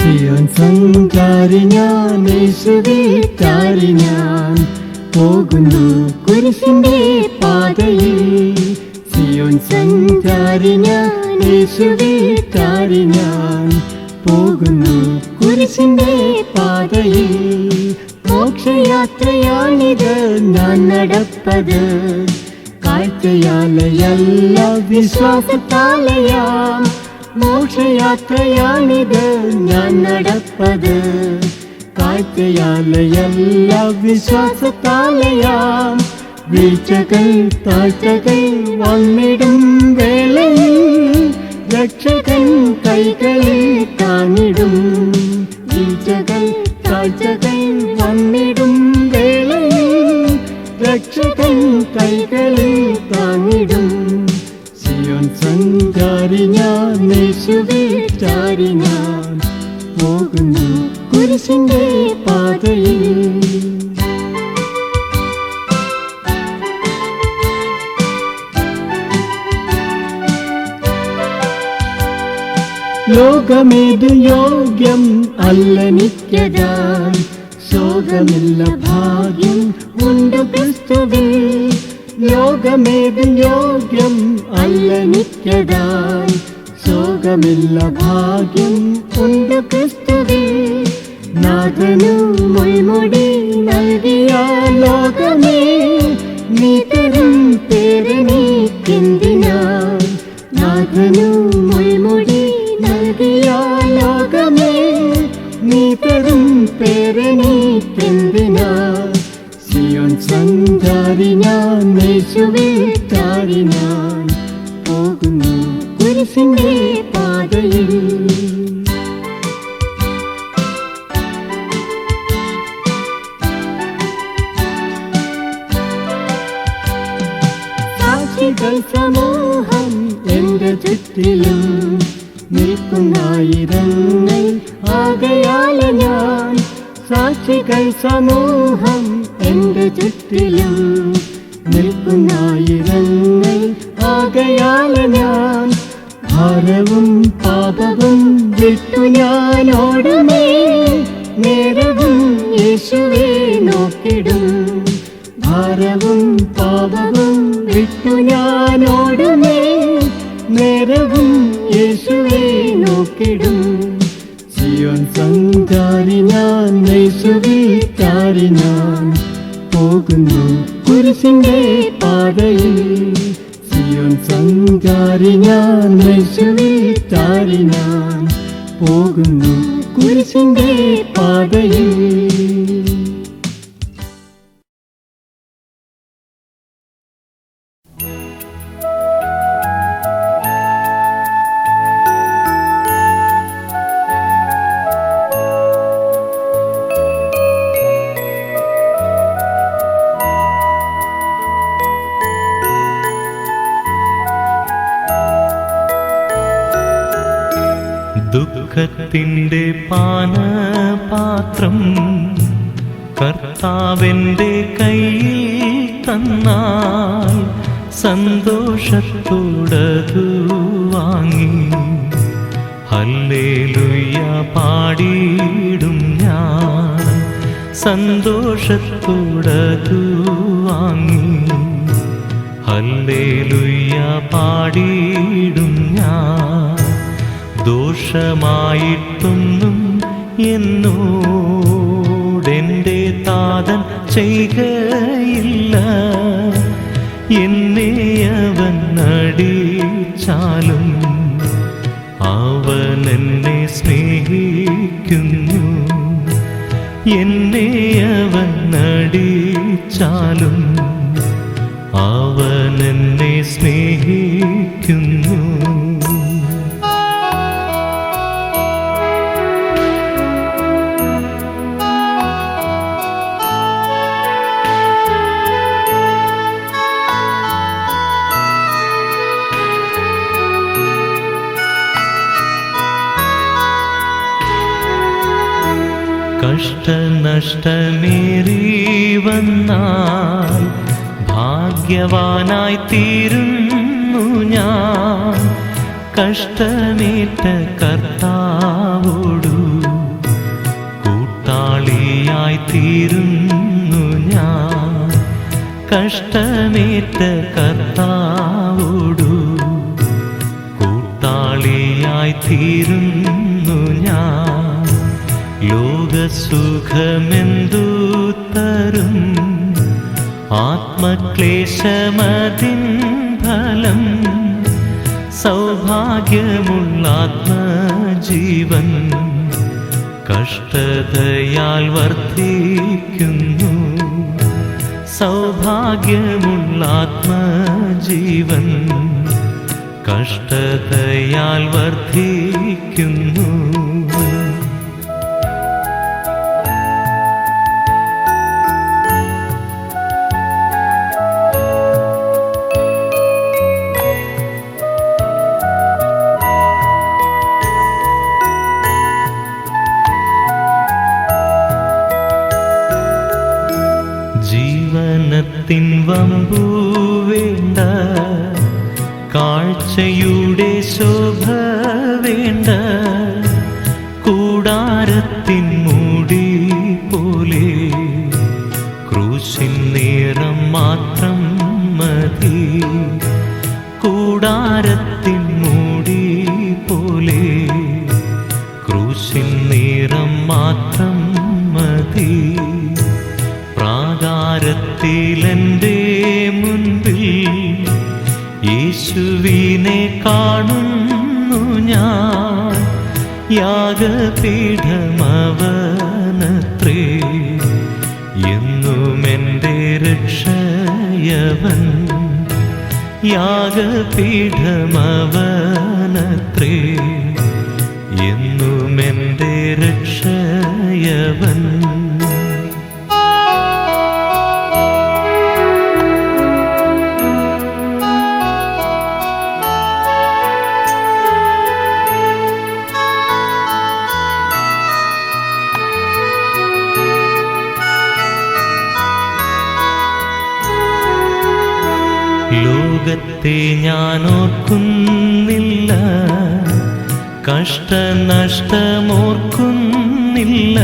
സിയോൻ സഞ്ചാരി ഞാൻ, യേശുവിറ്റാരി ഞാൻ, പോകുന്നു കുരിശിന്റെ പാതയിൽ. സിയോൻ സഞ്ചാരി ഞാൻ, യേശുവിറ്റാരി ഞാൻ, പോകുന്നു കുരിശിന്റെ പാതയിൽ. മോക്ഷയാത്രയാണിത് ഞാൻ നടപ്പത്, കാഴ്ചയാലയല്ല വിശ്വാസത്താലയാം. മോക്ഷയാത്രയാണിത് ഞാൻ നടപ്പത്, കാഴ്ചയാലയല്ല വിശ്വാസത്താലയാം. വീഴ്ചകൾ താഴ്ചകൾ വന്നിടും വേളയിൽ, രക്ഷകൻ കൈകളിൽ താങ്ങിടും. വീഴ്ചകൾ താഴ്ചകൾ വന്നിടും വേളയിൽ, രക്ഷകൻ കൈകളിൽ താങ്ങിടും. സിയോൻ സഞ്ചാരി ഞാൻ, യേശുവിറ്റാരി ഞാൻ, പോകുന്നു കുരിശിന്റെ പാതയിൽ. ലോകമേതു യോഗ്യം അല്ല നിത്യതാൻ, ശോകമില്ല ഭാഗ്യം ഉണ്ട് ക്രിസ്തുവിൽ. ലോകമേതു യോഗ്യം അല്ല നിത്യതാൻ, ശോകമില്ല ഭാഗ്യം ഉണ്ട് ക്രിസ്തുവിൽ. നാഥനു മുൾമുടി നൽകിയ ലോകമേ, നീ തരും പേരെനിക്കെന്തിനാൻ. നാഥനു മുൾമുടി നൽകിയ ലോകമേ, നീ തരും പേരെനിക്കെന്തിനാൻ. സിയോൻ സഞ്ചാരി ഞാൻ, യേശുവിറ്റാരി ഞാൻ, പോകുന്നു കുരിശിന്റെ പാതയിൽ. സാക്ഷികൾ സമൂഹം എന്റെ ചുറ്റിലും, നിൽക്കുന്നായിരങ്ങൾ ആകയാൽ ഞാൻ. സാക്ഷികൾ സമൂഹം എന്റെ ചുറ്റിലും, നിൽക്കുന്നായിരങ്ങൾ ആകയാൽ ഞാൻ. ഭാരവും പാപവും വിട്ടു ഞാൻ ഓടുമേ, നേരവും യേശുവേ നോക്കിടും. ഭാരവും പാപവും വിട്ടു ഞാൻ ഓടുമേ, നേരവും യേശുവേ നോക്കിടും. സിയോൻ സഞ്ചാരി ഞാൻ, യേശുവിറ്റാരി ഞാൻ, പോകുന്നു കുരിശിന്റെ പാതയിൽ. സിയോൻ സഞ്ചാരി ഞാൻ, യേശുവിറ്റാരി ഞാൻ, പോകുന്നു കുരിശിന്റെ പാതയിൽ. ദുഃഖത്തിൻ്റെ പാനപാത്രം കർത്താവിൻ്റെ കയ്യിൽ തന്നാൽ, സന്തോഷത്തോടതു വാങ്ങി ഹല്ലേലൂയ പാടിയിടും ഞാൻ. സന്തോഷത്തോടതു വാങ്ങി ഹല്ലേലൂയ പാടിയിടും ഞാൻ. ദോഷമായിട്ടൊന്നും എന്നോടെൻ്റെ താതൻ ചെയ്യുകയില്ല. എന്നെ അവൻ അടിച്ചാലും അവൻ എന്നെ സ്നേഹിക്കുന്നു. എന്നെ അവൻ അടിച്ചാലും അവൻ എന്നെ സ്നേഹിക്കുന്നു. കഷ്ടനഷ്ടമേറി വന്നാൽ ഭാഗ്യവാനായി തീരുന്നു ഞാൻ. കഷ്ടമേറ്റ കർത്താവോടു കഷ്ടമേറ്റ കർത്താവോടു കൂട്ടാളിയായി തീരുന്നു ഞാൻ. ലോകസുഖമെന്തു തരും? ആത്മക്ലേശമതിൻ ഫലം സൗഭാഗ്യമുള്ള ആത്മജീവൻ കഷ്ടതയാൽ വർദ്ധിക്കുന്നു. സൗഭാഗ്യമുള്ള ആത്മജീവൻ കഷ്ടതയാൽ വർദ്ധിക്കുന്നു. ജീവനത്തിൻ വമ്പു വേണ്ട, കാഴ്ചയുടെ ശോഭ വേണ്ട, കൂടാരത്തിൻ മൂടി പോലെ ക്രൂശിൻ നിറം മാത്രം മതി. കൂടാരത്തിൻ മൂടി പോലെ ക്രൂശിൻ നിറം മാത്രം മതി. പ്രാകാരത്തിലെൻ്റെ മുൻപിൽ യേശുവിനെ കാണുന്നു ഞാൻ. യാഗപീഠമവനത്രേ എന്നുമെൻ്റെ രക്ഷയവൻ. യാഗപീഠമവനത്രേ എന്നുമെൻ്റെ രക്ഷയവൻ. ലോകത്തെ ഞാൻ ഓർക്കുന്നില്ല, കഷ്ടനഷ്ടമോർക്കുന്നില്ല.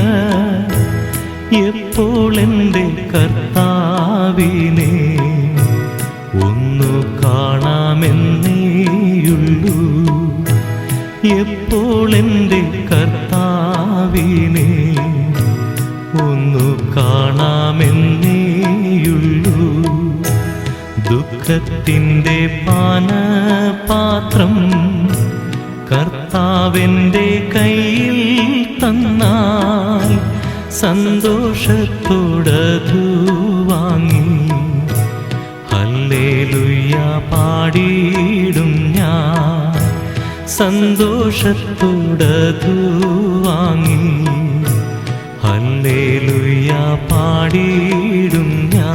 എപ്പോൾ എൻ്റെ കർത്താവിനെ ഒന്നു കാണാമെന്നേയുള്ളൂ. എപ്പോൾ എൻ്റെ കർത്താവിനെ ഒന്നു കാണാമെന്നേയുള്ളൂ. ദുഃഖത്തിൻ്റെ പാനപാത്രം കർത്താവിൻ്റെ കയ്യിൽ തന്നാൽ സന്തോഷത്തോടതു വാങ്ങി ഹല്ലേലൂയ പാടിയിടും ഞാൻ. സന്തോഷത്തോടതു വാങ്ങി ഹല്ലേലൂയ പാടിയിടും ഞാൻ.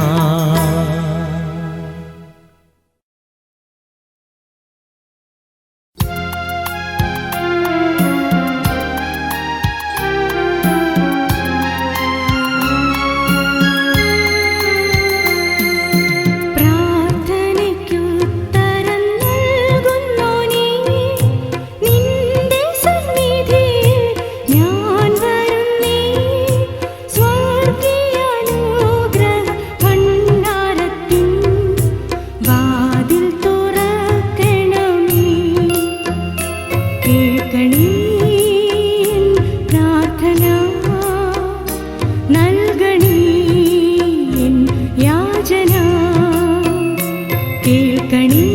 കേൾക്കണേ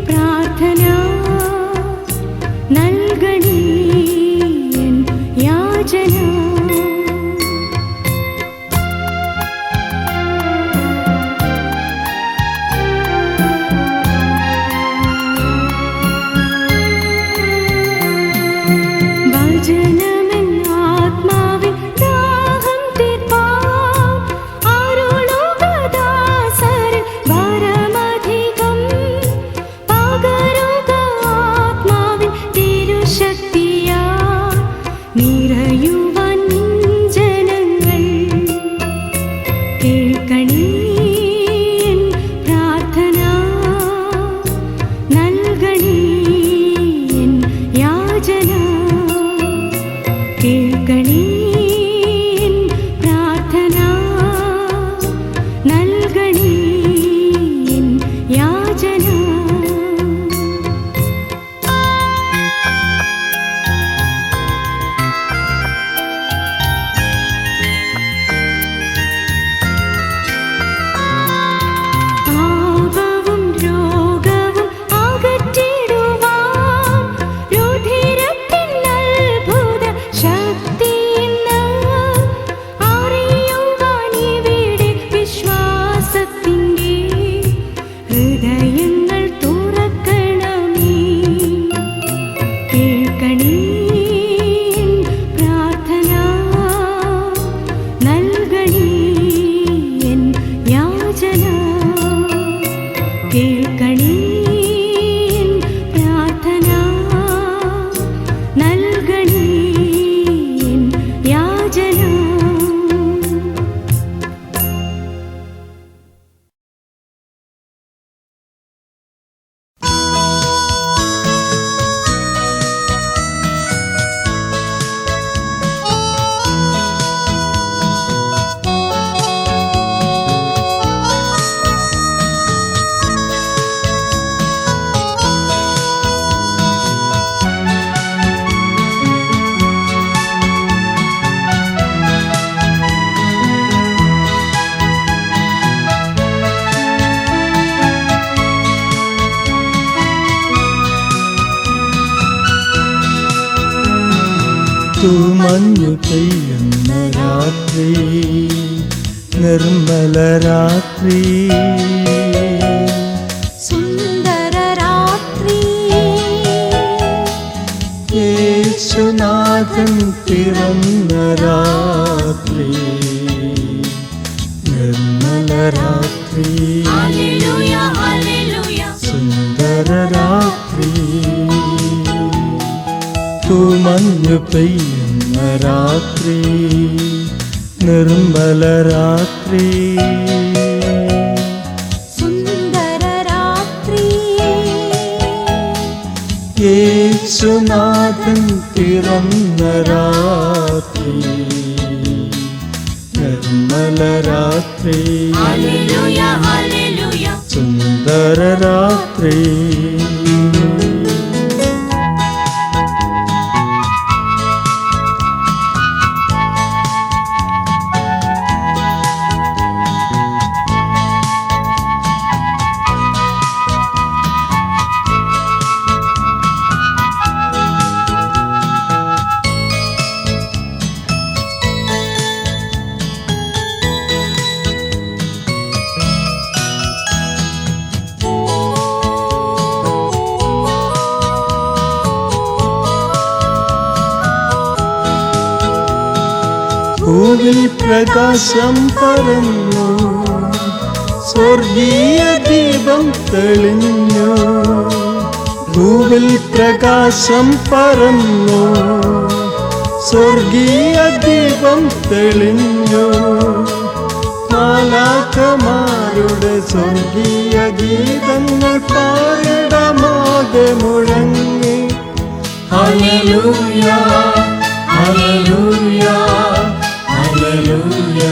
പ്രാർത്ഥന നൽകണേ. കേൾക്കണേ പ്രാർത്ഥന, നൽകണേ യാചന. തൂമഞ്ഞു പെയ്യുന്ന രാത്രി, നിർമ്മല രാത്രി, സുന്ദര രാത്രി, യേശുനാഥൻ പിറന്ന രാത്രി, നിർമ്മല രാത്രി, ഹല്ലേലൂയ ഹല്ലേലൂയ, സുന്ദര രാത്രി. തൂമഞ്ഞു പെയ്യുന്ന രാത്രി, നിർമ്മല രാത്രി, സുന്ദര രാത്രി, യേശുനാഥൻ പിറന്ന രാത്രി, നിർമ്മല രാത്രി, ഹല്ലേലൂയ ഹല്ലേലൂയ, സുന്ദര രാത്രി. ഭൂവിൽ പ്രകാശം പരന്നു, സ്വർഗീയ ദീപം തെളിഞ്ഞു. ഭൂവിൽ പ്രകാശം പരന്നു, സ്വർഗീയ ദീപം തെളിഞ്ഞു. മാലാഖമാരുടെ സ്വർഗീയ ഗീതങ്ങൾ പാരിടമാകെ മുഴങ്ങി. Hallelujah hallelujah hallelujah.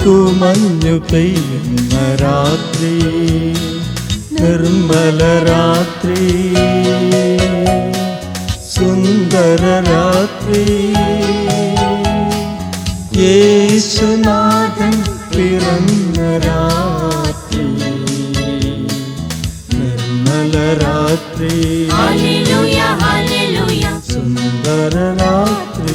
തൂമഞ്ഞു പെയ്യുന്ന രാത്രി, നിർമ്മല രാത്രി, സുന്ദര രാത്രി, യേശുനാഥൻ പിറന്ന രാത്രി, നിർമ്മല രാത്രി, ഹല്ലേലൂയ ഹല്ലേലൂയ, സുന്ദര രാത്രി.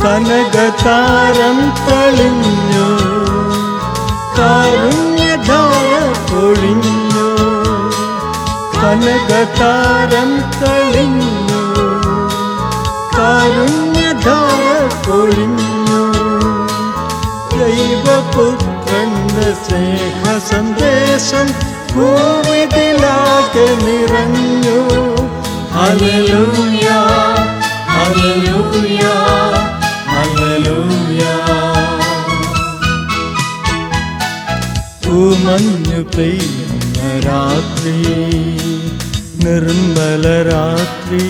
കനകതാരം തെളിഞ്ഞു, കാരുണ്യധാര പൊഴിഞ്ഞു. കനകതാരം തെളിഞ്ഞു, കാരുണ്യധാര പൊഴിഞ്ഞു. ദൈവപുത്രന്റെ സ്നേഹ സന്ദേശം ഭൂമിതിലാകെ നിറഞ്ഞു. Hallelujah hallelujah hallelujah. തൂമഞ്ഞു പെയ്യുന്ന രാത്രി, നിർമ്മല രാത്രി,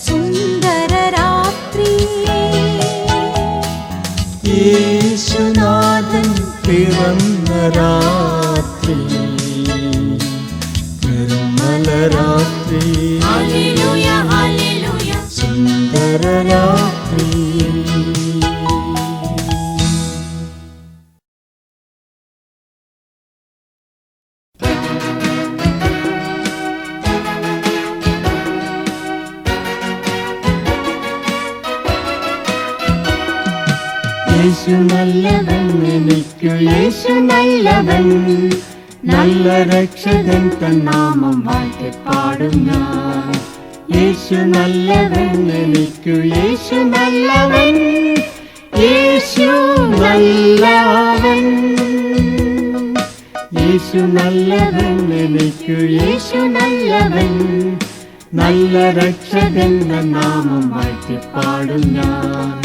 സുന്ദര രാത്രി, യേശുനാഥൻ പിറന്ന രാത്രി, നിർമ്മല രാത്രി, ഹല്ലേലൂയ ഹല്ലേലൂയ സുന്ദരരാത്രി. യേശു നല്ലവൻ, എനിക്കു യേശു നല്ലവൻ, നല്ല രക്ഷകൻ തൻ നാമം വാഴ്ത്തി പാടും ഞാൻ. യേശു നല്ലവൻ, എനിക്കു യേശു നല്ലവൻ, യേശു നല്ലവൻ. യേശു നല്ലവൻ, എനിക്കു യേശു നല്ലവൻ, നല്ല രക്ഷകൻ തൻ നാമം വാഴ്ത്തി പാടും ഞാൻ.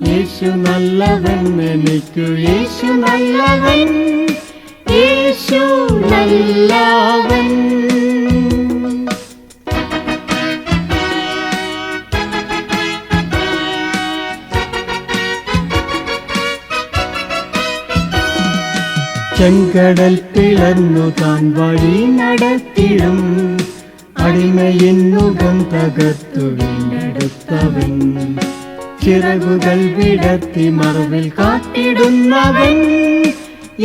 യേശു നല്ലവൻ, എനിക്കു യേശു നല്ലവൻ, യേശു നല്ലവൻ. ചെങ്കടൽ പിളർന്നു താൻ വഴി നടത്തിടും, അടിമയിൻ മുഖം തകർത്തു വീണ്ടെടുത്തവൻ, ചിറകുകൾ വിടർത്തി മറവിൽ കാത്തിടുന്നവൻ,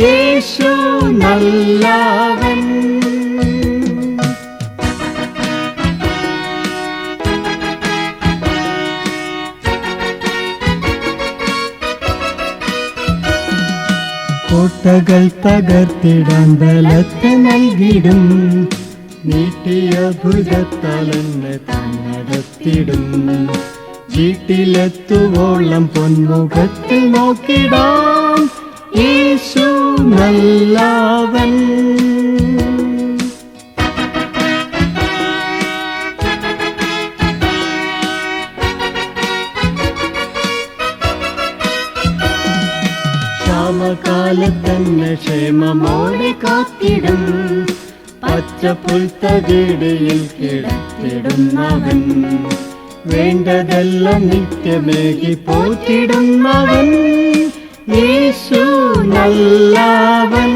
യേശു നല്ലവൻ. കോട്ടകൾ തകർത്തിടാൻ ബലത്തെ നൽകിടും, നീട്ടിയ ഭുജത്താൽ എന്നെ താൻ നടത്തിടും, വീട്ടിലെത്തുവോളം പൊന്മുഖത്തിൽ നോക്കിടാം, യേശു നല്ലവൻ. ക്ഷാമകാലത്തന്നെ ക്ഷേമമോടെ കാത്തിടും, പച്ചപ്പുൽത്തകിടിയിൽ കിടത്തിടുന്നവൻ, വേണ്ടതെല്ലാം നിത്യമേകി പോറ്റിടുന്നവൻ, യേശു നല്ലവൻ.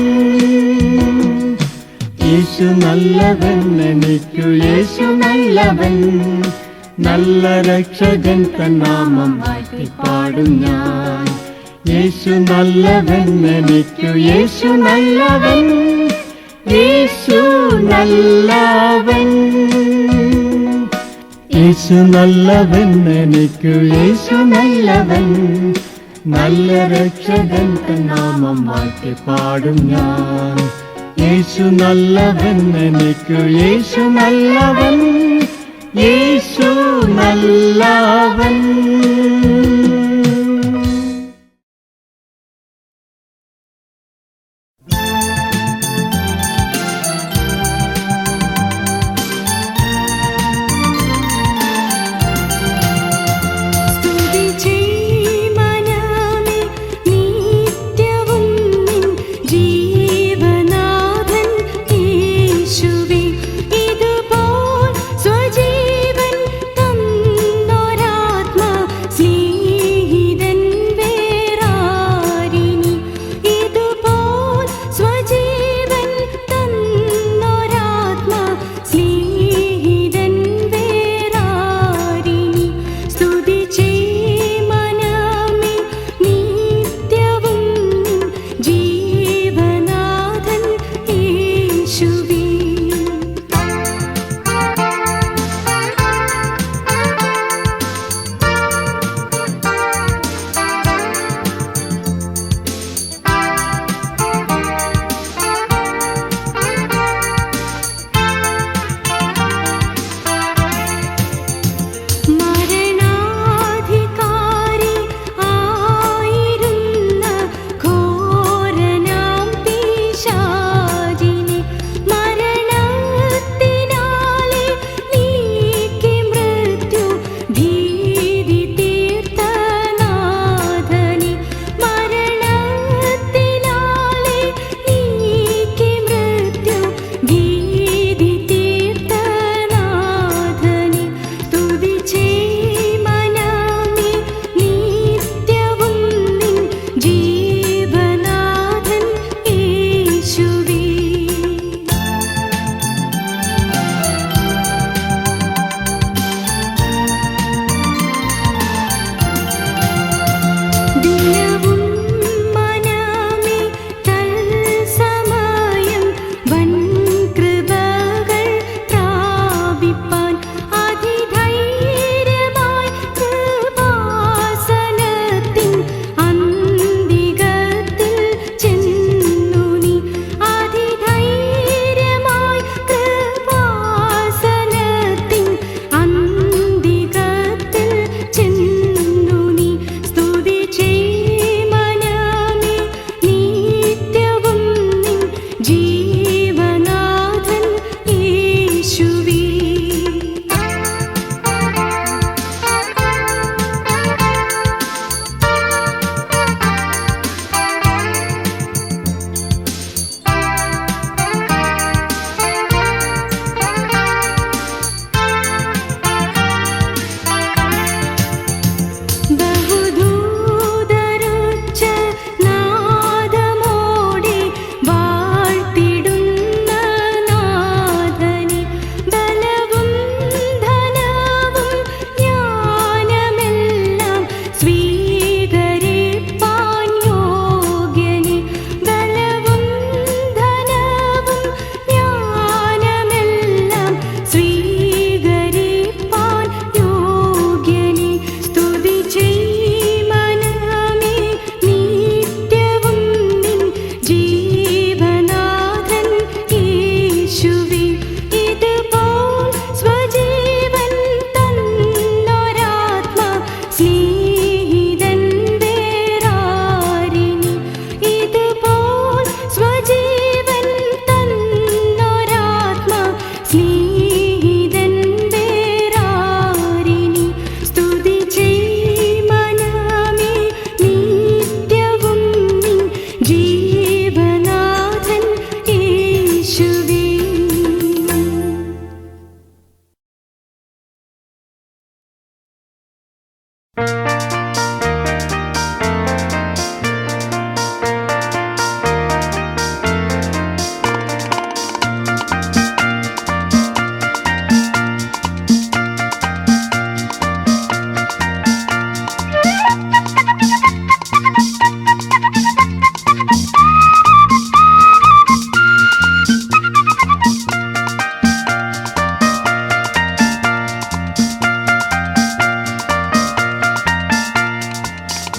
യേശു നല്ലവൻ, എനിക്കു യേശു നല്ലവൻ, നല്ല രക്ഷകൻ തൻ നാമം വാഴ്ത്തി പാടും ഞാൻ. യേശു നല്ലവൻ, എനിക്കു യേശു നല്ലവൻ, യേശു നല്ലവൻ. യേശു നല്ലവൻ, എനിക്കു യേശു നല്ലവൻ, നല്ല രക്ഷകൻ തൻ നാമം വാഴ്ത്തി പാടും ഞാൻ. യേശു നല്ലവൻ, എനിക്കു യേശു നല്ലവൻ, യേശു നല്ലവൻ. ജീവനാഥൻ യേശുവേ, ഇതുപോൽ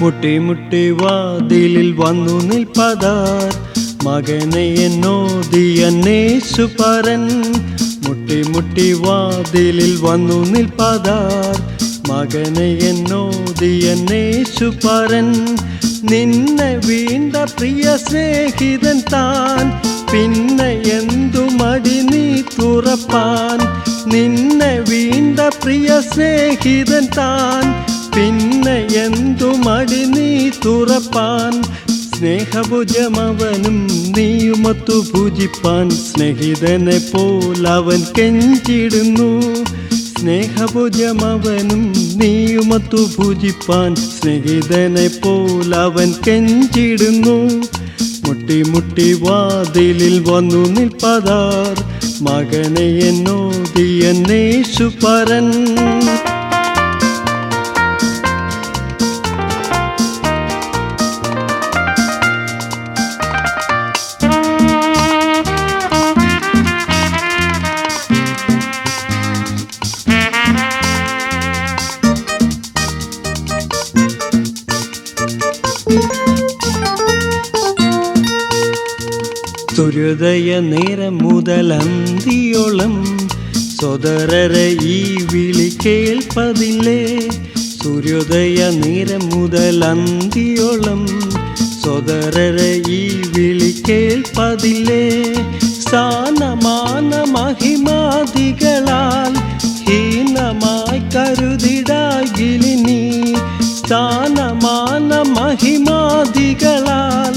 മുട്ടി മുട്ടി വാതിലിൽ വന്നു നിൽപ്പതാർ മകനെ എന്നോതി അന്വേഷുപരൻ മുട്ടി മുട്ടി വാതിലിൽ വന്നു നിൽപ്പതാർ മകനെ എന്നോതി അന്വേഷുപരൻ നിന്നെ വീണ്ട പ്രിയ സ്നേഹിതൻ താൻ പിന്നെ എന്തു മടി നീ തുറപ്പാൻ നിന്നെ വീണ്ട പ്രിയ സ്നേഹിതൻ താൻ പിന്നെ എന്തു മടി നീ തുറപ്പാൻ സ്നേഹഭുജമവനും നീയുമൊത്തു പൂജിപ്പാൻ സ്നേഹിതനെ പോലവൻ കെഞ്ചിടുന്നു സ്നേഹഭുജമവനും നീയുമൊത്തു പൂജിപ്പാൻ സ്നേഹിതനെ പോലവൻ കെഞ്ചിടുന്നു മുട്ടി മുട്ടി വാതിലിൽ വന്നു നിൽപ്പതാർ മകനെ എന്നോതി അന്വേഷുപരൻ സൂര്യോദയ നേരം മുതൽ അന്തിയോളം സോദരരെ ഈ വിളി കേൾപ്പതില്ലേ സൂര്യോദയ നേരം മുതൽ അന്തിയോളം സോദരരെ ഈ വിളി കേൾപ്പതില്ലേ സ്ഥാനമാന മഹിമാദികളാൽ ഹീനമായി കരുതിടാകിലിനി സ്ഥാനമാന മഹിമാദികളാൽ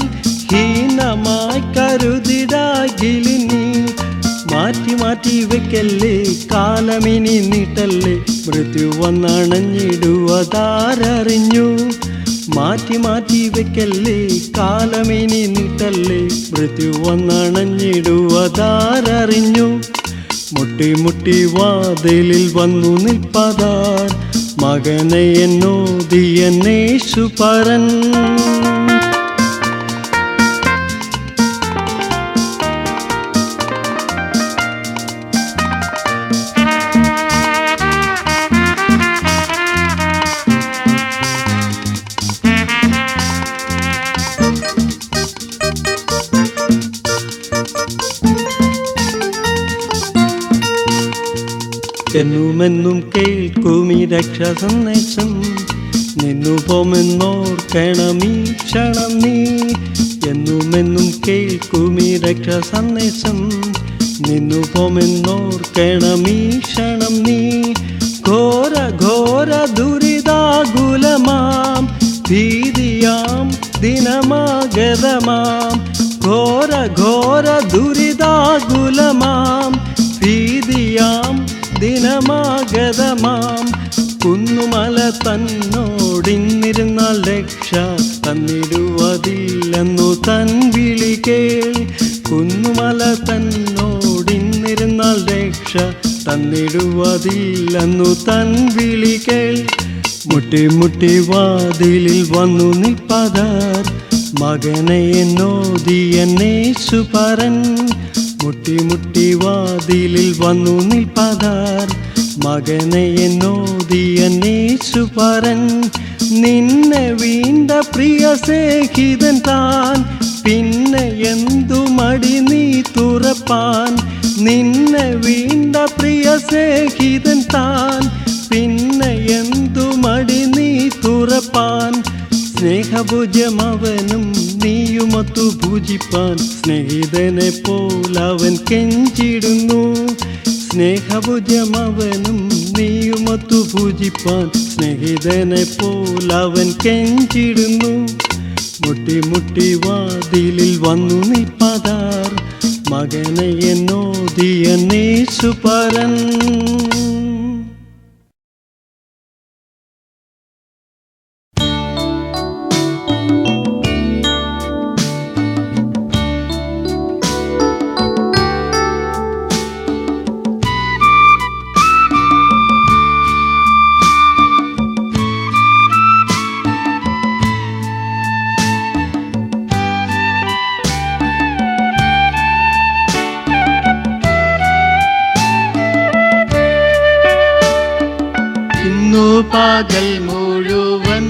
ഹീനമായി കരുതിടാകിലിനി മാറ്റി മാറ്റി വെക്കല്ലേ കാലമിനി നീട്ടല്ലേ മൃത്യു വന്നണഞ്ഞിടുവതാരറിഞ്ഞു മാറ്റി മാറ്റി വെക്കല്ലേ കാലമിനി നീട്ടല്ലേ മൃത്യു വന്നണഞ്ഞിടുവതാരറിഞ്ഞു മുട്ടി മുട്ടി വാതിലിൽ വന്നു നിൽപ്പതാർ മകനെ എന്നോതി അന്വേഷുപരൻ എന്നുമെന്നും കേൾക്കുമീ രക്ഷാ സന്ദേശം നിന്നു പോമെന്നോർക്കണമീ ക്ഷണം നീ എന്നുമെന്നും കേൾക്കുമീ രക്ഷാ സന്ദേശം നിന്നു പോമെന്നോർക്കണമീ ക്ഷണം നീ ഘോര ഘോര ദുരിതാകുലമാം ഭീതിയാം ദിനമാഗതമാം ഘോര ഘോര ദുരിതാകുലമാം ഭീതിയാം ദിനമാഗതമാം കുന്നുമല തന്നോടിന്നിരുന്നാൽ രക്ഷ തന്നിടുവതില്ലെന്നു തൻ വിളി കേൾ കുന്നുമല തന്നോടിന്നിരുന്നാൽ രക്ഷ തന്നിടുവതില്ലെന്നു തൻ വിളി കേൾ മുട്ടി മുട്ടി വാതിലിൽ വന്നു നിൽപ്പതാർ മകനെ എന്നോതി അന്വേഷുപരൻ മുട്ടി മുട്ടി വാതിലിൽ വന്നു നിൽപ്പതാർ മകനെ എന്നോതി അന്വേഷുപരൻ നിന്നെ വീണ്ട പ്രിയ സ്നേഹിതൻ താൻ പിന്നെ എന്തു മടി നീ തുറപ്പാൻ നിന്നെ വീണ്ട പ്രിയ സ്നേഹിതൻ താൻ പിന്നെ എന്തു മടി നീ തുറപ്പാൻ സ്നേഹഭുജമവനും നീയുമൊത്തു പൂജിപ്പാൻ സ്നേഹിതനെ പോലവൻ കെഞ്ചിടുന്നു സ്നേഹഭുജമവനും നീയുമൊത്തു പൂജിപ്പാൻ സ്നേഹിതനെ പോലവൻ കെഞ്ചിടുന്നു മുട്ടി മുട്ടി വാതിലിൽ വന്നു നിൽപ്പതാർ മകനെ എന്നോതി അന്വേഷുപരൻ പകൽ മുഴുവൻ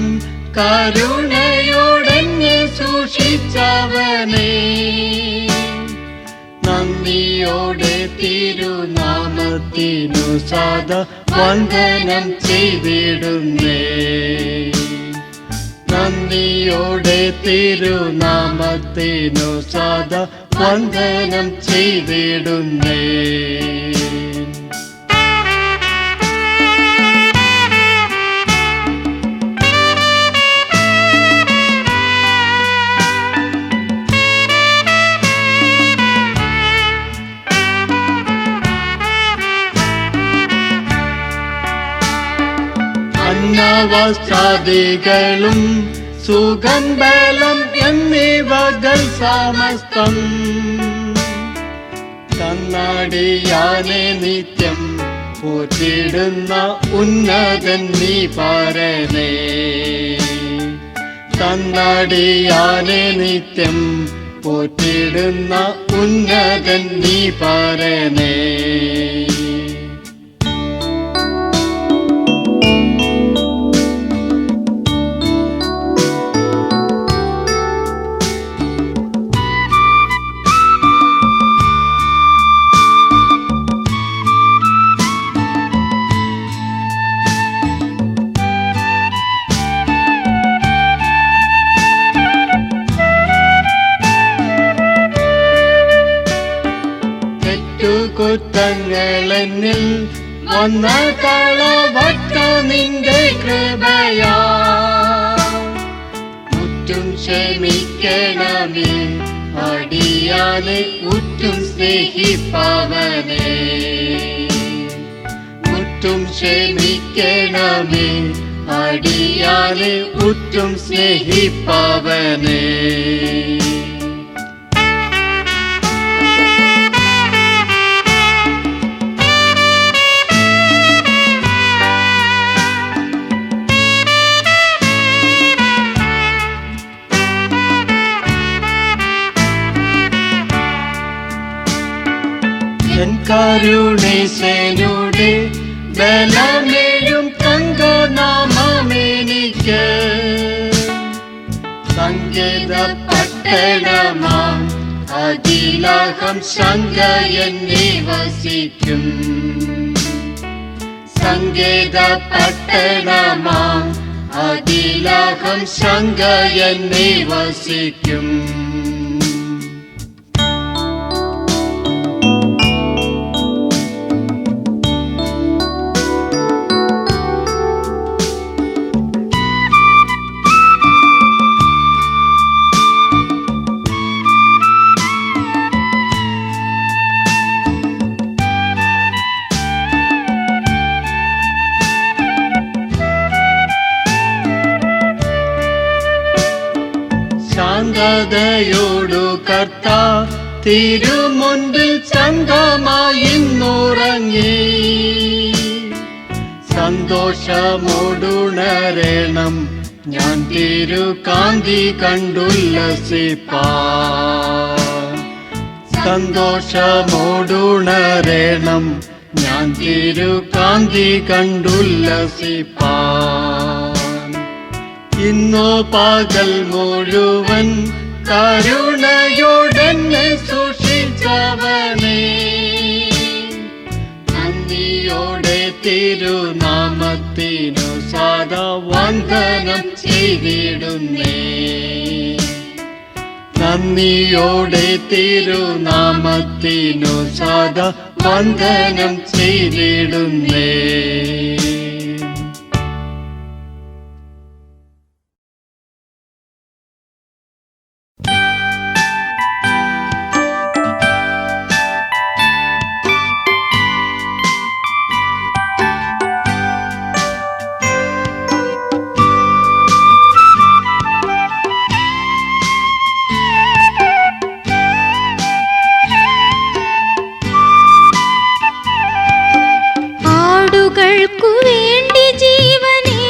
കരുണയോടെന്നെ സൂക്ഷിച്ചവനേ, നന്ദിയോടെ തിരുനാമത്തിനു സദാ വന്ദനം ചെയ്തിടുന്നേ. നന്ദിയോടെ തിരുനാമത്തിനു സദാ വന്ദനം ചെയ്തിടുന്നേ. അന്നവസ്ത്രാദികളും സുഗന്ധലം എന്നിവകൾ സമസ്തം തന്നാടിയാനെ നിത്യം പോറ്റിടുന്ന ഉന്നതൻ നീ പരനേ. തന്നാടിയാനെ നിത്യം പോറ്റിടുന്ന ഉന്നതൻ നീ പരനേ. കുറ്റങ്ങളെന്നിൽ വന്ന കളവറ്റ നിന്റെ കൃപയാ, മുറ്റും ക്ഷമിക്കണമേ അടിയാനെ ഉറ്റും സ്നേഹിപ്പവനേ. മുറ്റും ക്ഷമിക്കണമേ അടിയാനെ ഉറ്റും സ്നേഹിപ്പവനേ. എൻ കരുണേശനുടെ ബലമേഴും തങ്കനാമമെനിക്ക് സങ്കേതപട്ടണമാം അതിലഹം ശങ്ക എന്നെ വസിക്കും. സങ്കേതപട്ടണമാം അതിലഹം ശങ്ക എന്നെ വസിക്കും. ശാന്തതയോടു കർത്താ തിരുമുൻപിൽ ചന്തമായിന്നുറങ്ങി, സന്തോഷമോടുണരണം ഞാൻ തിരുകാന്തി കണ്ടുല്ലസിപ്പാൻ. സന്തോഷമോടുണരണം ഞാൻ തിരുകാന്തി കണ്ടുല്ലസിപ്പാൻ. ഇന്നു പകൽ മുഴുവൻ കരുണയോടെന്നെ സൂക്ഷിച്ചവനേ, നന്ദിയോടെ തിരുനാമത്തിനു സദാ വന്ദനം ചെയ്തിടുന്നേ. നന്ദിയോടെ തിരുനാമത്തിനു സദാ വന്ദനം ചെയ്തിടുന്നേ. ജീവനേ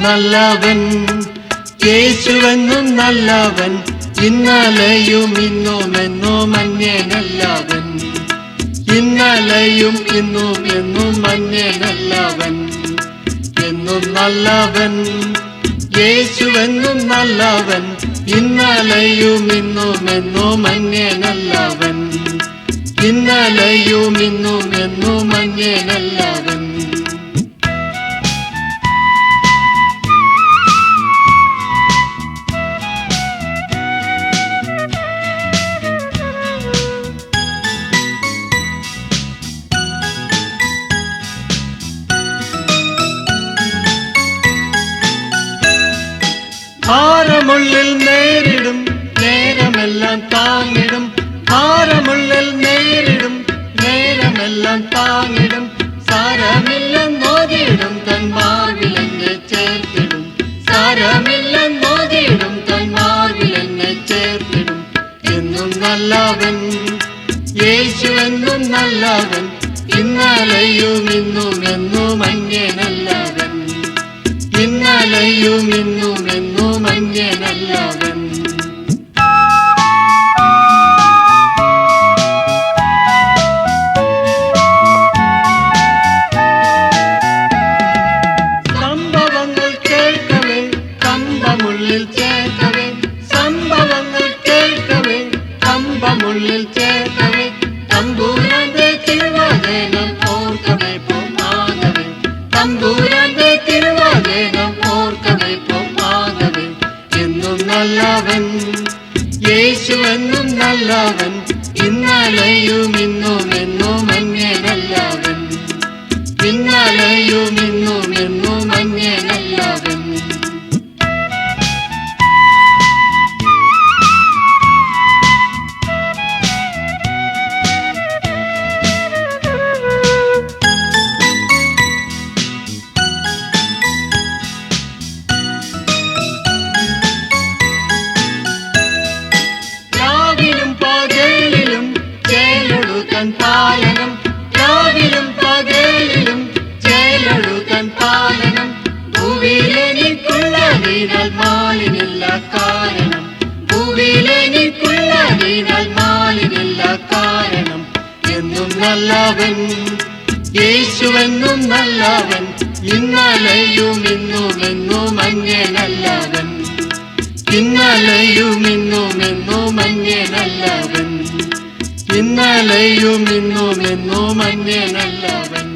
നല്ലവൻ, യേശുവെന്നും നല്ലവൻ, ഇന്നലെയും ഇന്നും എന്നും അന്യനല്ലവൻ, ഇന്നലെയും ഇന്നും എന്നും അന്യനല്ലവൻ, എന്നും നല്ലവൻ, യേശുവെന്നും നല്ലവൻ, ഇന്നലെയും ഇന്നും എന്നും അന്യനല്ലവൻ, ഇന്നലെയും ഇന്നും എന്നും അന്യനല്ലവൻ. ഭാരമുള്ളിൽ നേരിടും നേരമെല്ലാം താങ്ങിടും, ഭാരമുള്ളിൽ നേരിടും നേരമെല്ലാം താങ്ങിടും, സാരമില്ലെന്നോതിടും തൻ മാർവിലെന്നെ ചേർത്തിടും, സാരമില്ലെന്നോതിടും തൻ മാർവിലെന്നെ ചേർത്തിടും. എന്നും നല്ലവൻ, യേശുവെന്നും നല്ലവൻ, ഇന്നലെയും ഇന്നും എന്നും അന്യനല്ലവൻ, ഇന്നലെയും ഇന്നും എന്നും അന്യനല്ലവൻ. സംഭവങ്ങൾ കേൾക്കവേ കമ്പമുള്ളിൽ ചേർക്കവേ, സംഭവങ്ങൾ കേൾക്കവേ കമ്പമുള്ളിൽ ചേർക്കവേ, തമ്പുരാന്റെ തിരുവചനം ഓർക്കവേ പോമാകവേ, തമ്പുരാന്റെ തിരുവചനം ഓർക്കവേ പോമാകവേ. എന്നും നല്ലവൻ, യേശുവെന്നും നല്ലവൻ, ഇന്നലെയും ഇന്നും എന്നും അന്യനല്ലവൻ, ഇന്നലെയും ഇന്നും എന്നും അന്യനല്ലവൻ. രാവിലും പകലിലും ചേലൊടുക്കാൻ പാലനം, രാവിലും പകലിലും ചേലൊടുക്കാൻ പാലനം, ഭൂവിലെനിക്കുള്ളതിനാൽ മാലിനില്ല കാരണം, ഭൂവിലെനിക്കുള്ളതിനാൽ മാലിനില്ല കാരണം. എന്നും നല്ലവൻ, യേശുവെന്നും നല്ലവൻ, ഇന്നലെയും ഇന്നും എന്നും അന്യനല്ലവൻ, ഇന്നലെയും ഇന്നും എന്നും അന്യനല്ലവൻ, ഇന്നലെയും ഇന്നും എന്നും അന്യനല്ലവൻ.